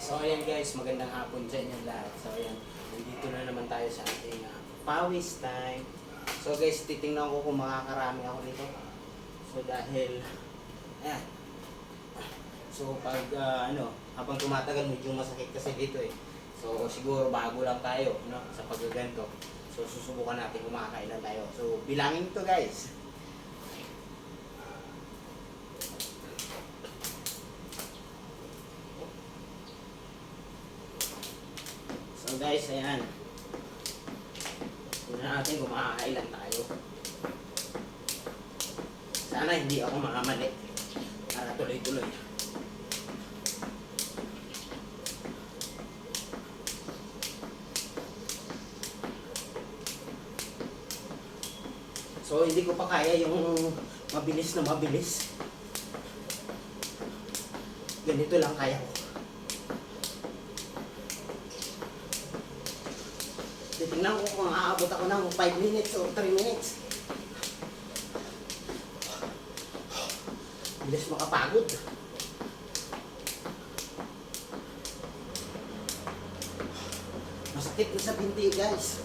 So ayan guys, magandang hapon sa inyong lahat. So ayan, nandito na naman tayo sa ating pawis time. So guys, titingnan ko kung makakarami ako nito. So dahil, ayan. So pag habang tumatagal medyo masakit kasi dito eh. So siguro bago lang tayo no, sa paggaganto. So susubukan natin kung makakailan tayo. So bilangin ito guys. So guys, ayan. Tignan natin kung makakailan tayo. Sana hindi ako makamali. Para tuloy-tuloy. So hindi ko pa kaya yung mabilis na mabilis. Ganito lang kaya ko. Titingnan ko kung aabot ako ng 5 minutes or 3 minutes. Bilis makapagod. Masakit na sa binti guys.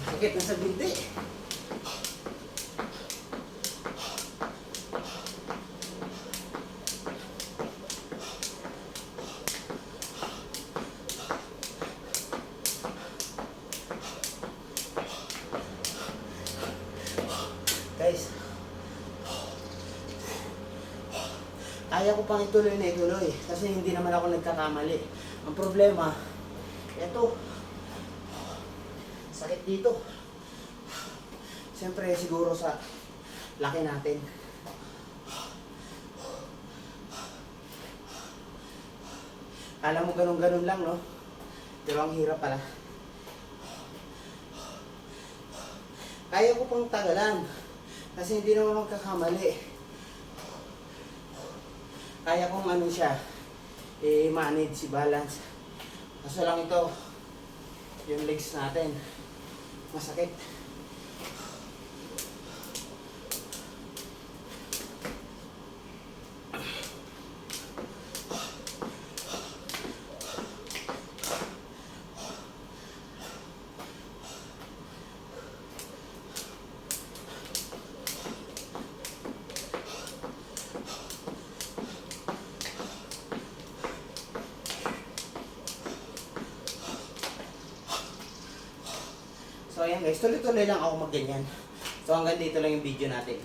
Masakit na sa binti. Guys, kaya ko pang ituloy na ituloy kasi hindi naman ako nagkakamali. Ang problema, eto, sakit dito. Siyempre siguro sa laki natin. Alam mo ganun-ganun lang, no? Pero ang hirap pala. Kaya ko pang tagalan. Kasi hindi naman magkakamali. Kaya kong siya, manage, balance. Kaso lang ito, yung legs natin, masakit. So ayan guys, tuloy-tuloy lang ako magganyan. So hanggang dito lang yung video natin.